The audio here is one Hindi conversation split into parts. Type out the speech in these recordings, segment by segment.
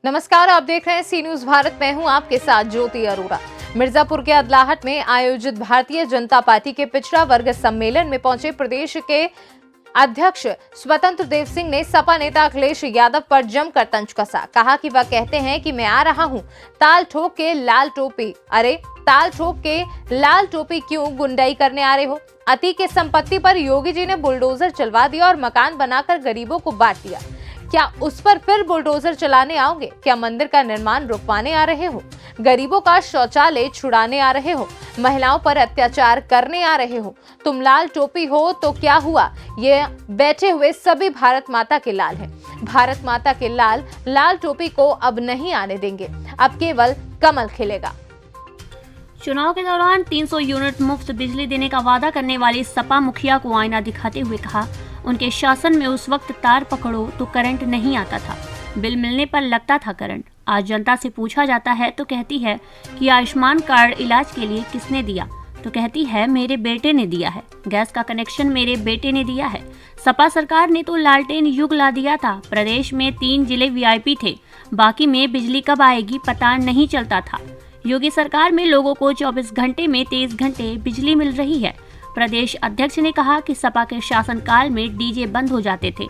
नमस्कार, आप देख रहे हैं सी न्यूज भारत। मैं हूं आपके साथ ज्योति अरोड़ा। मिर्जापुर के अदलाहट में आयोजित भारतीय जनता पार्टी के पिछड़ा वर्ग सम्मेलन में पहुंचे प्रदेश के अध्यक्ष स्वतंत्र देव सिंह ने सपा नेता अखिलेश यादव पर जमकर तंज कसा। कहा कि वह कहते हैं कि मैं आ रहा हूं ताल ठोक के लाल टोपी। अरे ताल ठोक के लाल टोपी क्यों गुंडाई करने आ रहे हो? अति के संपत्ति पर योगी जी ने बुलडोजर चलवा दिया और मकान बनाकर गरीबों को बांट दिया। क्या उस पर फिर बुलडोजर चलाने आओगे? क्या मंदिर का निर्माण रुकवाने आ रहे हो? गरीबों का शौचालय छुड़ाने आ रहे हो? महिलाओं पर अत्याचार करने आ रहे हो? तुम लाल टोपी हो तो क्या हुआ? ये बैठे हुए सभी भारत माता के लाल हैं। भारत माता के लाल लाल टोपी को अब नहीं आने देंगे। अब केवल कमल खिलेगा। चुनाव के दौरान 300 यूनिट मुफ्त बिजली देने का वादा करने वाली सपा मुखिया को आईना दिखाते हुए कहा, उनके शासन में उस वक्त तार पकड़ो तो करंट नहीं आता था, बिल मिलने पर लगता था करंट। आज जनता से पूछा जाता है तो कहती है कि आयुष्मान कार्ड इलाज के लिए किसने दिया, तो कहती है मेरे बेटे ने दिया है। गैस का कनेक्शन मेरे बेटे ने दिया है। सपा सरकार ने तो लालटेन युग ला दिया था। प्रदेश में 3 जिले वीआईपी थे, बाकी में बिजली कब आएगी पता नहीं चलता था। योगी सरकार में लोगों को 24 घंटे में 23 घंटे बिजली मिल रही है। प्रदेश अध्यक्ष ने कहा कि सपा के शासनकाल में डीजे बंद हो जाते थे,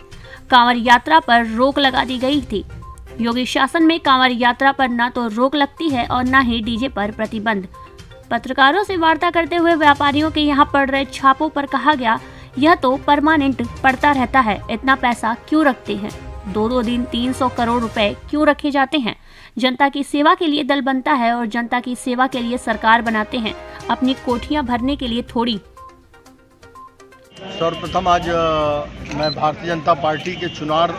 कांवड़ यात्रा पर रोक लगा दी गई थी। योगी शासन में कांवड़ यात्रा पर न तो रोक लगती है और न ही डीजे पर प्रतिबंध। पत्रकारों से वार्ता करते हुए व्यापारियों के यहाँ पड़ रहे छापों पर कहा गया, यह तो परमानेंट पड़ता रहता है, इतना पैसा क्यों रखते हैं? 2 दिन 300 करोड़ रुपए क्यों रखे जाते हैं? जनता की सेवा के लिए दल बनता है और जनता की सेवा के लिए सरकार बनाते हैं, अपनी कोठियां भरने के लिए थोड़ी। सर्वप्रथम आज मैं भारतीय जनता पार्टी के चुनार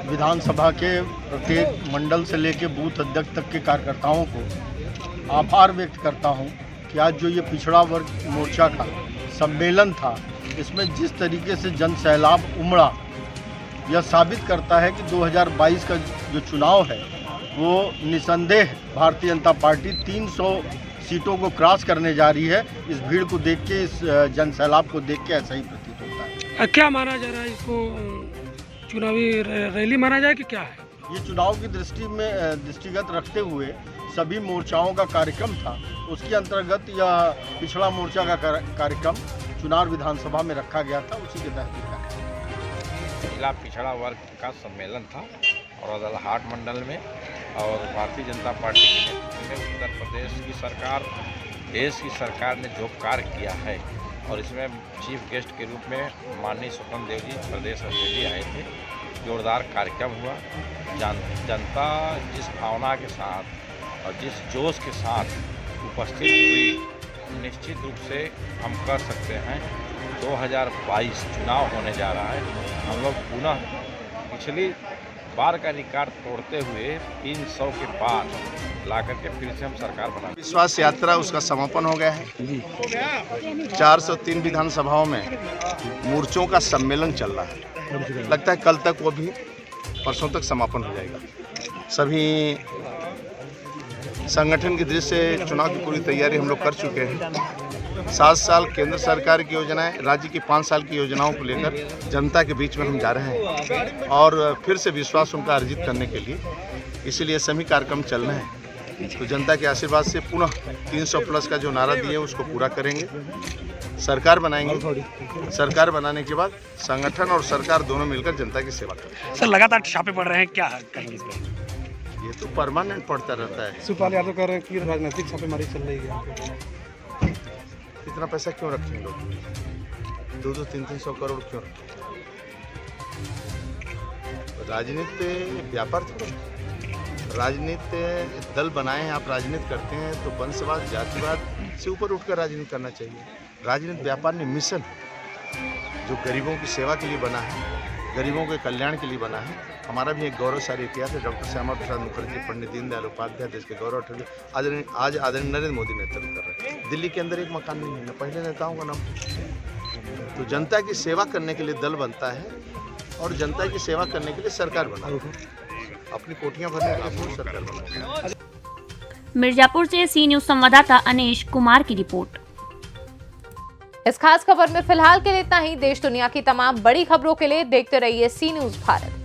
विधानसभा के प्रत्येक मंडल से लेकर बूथ अध्यक्ष तक के कार्यकर्ताओं को आभार व्यक्त करता हूं कि आज जो ये पिछड़ा वर्ग मोर्चा का सम्मेलन था, इसमें जिस तरीके से जन सैलाब उमड़ा, यह साबित करता है कि 2022 का जो चुनाव है वो निसंदेह भारतीय जनता पार्टी 300 सीटों को क्रॉस करने जा रही है। इस भीड़ को देख के, इस जन सैलाब को देख के ऐसा ही प्रतीत होता है। क्या माना जा रहा है इसको? चुनावी रैली माना जाए कि क्या है? ये चुनाव की दृष्टिगत रखते हुए सभी मोर्चाओं का कार्यक्रम था। उसके अंतर्गत यह पिछड़ा मोर्चा का कार्यक्रम चुनार विधानसभा में रखा गया था। उसी के तहत जिला पिछड़ा वर्ग का सम्मेलन था और अदलाहट मंडल में, और भारतीय जनता पार्टी के नेतृत्व में उत्तर प्रदेश की सरकार, देश की सरकार ने जो कार्य किया है, और इसमें चीफ गेस्ट के रूप में माननीय स्वतंत्र देव जी प्रदेश अध्यक्ष जी आए थे। जोरदार कार्यक्रम हुआ। जनता जिस भावना के साथ और जिस जोश के साथ उपस्थित हुई, निश्चित रूप से हम कह सकते हैं 2022 चुनाव होने जा रहा है। हम लोग पुनः पिछली बार का रिकॉर्ड तोड़ते हुए 300 के पार ला करके फिर से हम सरकार बना। विश्वास यात्रा उसका समापन हो गया है। 403 विधानसभाओं में मोर्चों का सम्मेलन चल रहा है। लगता है कल तक, वो भी परसों तक समापन हो जाएगा। सभी संगठन की दृष्टि से चुनाव की पूरी तैयारी हम लोग कर चुके हैं। 7 साल केंद्र सरकार की योजनाएं, राज्य की 5 साल की योजनाओं को लेकर जनता के बीच में हम जा रहे हैं और फिर से विश्वास उनका अर्जित करने के लिए, इसीलिए सभी कार्यक्रम चल रहे हैं। तो जनता के आशीर्वाद से पुनः 300 प्लस का जो नारा दिए उसको पूरा करेंगे, सरकार बनाएंगे। सरकार बनाने के बाद संगठन और सरकार दोनों मिलकर जनता की सेवा करेंगे। सर, लगातार छापे पड़ रहे हैं, क्या कहेंगे इस पर? ये तो परमानेंट पड़ता रहता है। सुपाल यादव कह रहे हैं कि राजनीतिक छापेमारी चल रही है। इतना पैसा क्यों रखें लोग? 200 300 करोड़ क्यों रखें? राजनीति व्यापार थोड़ा। राजनीति दल बनाए हैं, आप राजनीति करते हैं तो वंशवाद, जातिवाद से ऊपर उठकर राजनीति करना चाहिए। राजनीति व्यापार ने मिशन जो गरीबों की सेवा के लिए बना है, गरीबों के कल्याण के लिए बना है। हमारा भी एक गौरवशाली इतिहास है। डॉक्टर श्यामा प्रसाद मुखर्जी, पंडित दीनदयाल उपाध्याय देश के गौरव थे। आज आदरणीय नरेंद्र मोदी नेतृत्व कर रहे हैं। दिल्ली के अंदर एक मकान नहीं है, न पहले नेताओं का नाम। तो जनता की सेवा करने के लिए दल बनता है और जनता की सेवा करने के लिए सरकार बना है। अपनी कोठियां भरने के लिए सरकार बना। मिर्जापुर से सी न्यूज संवाददाता अनीश कुमार की रिपोर्ट। इस खास खबर में फिलहाल के लिए इतना ही। देश दुनिया की तमाम बड़ी खबरों के लिए देखते रहिए सी न्यूज भारत।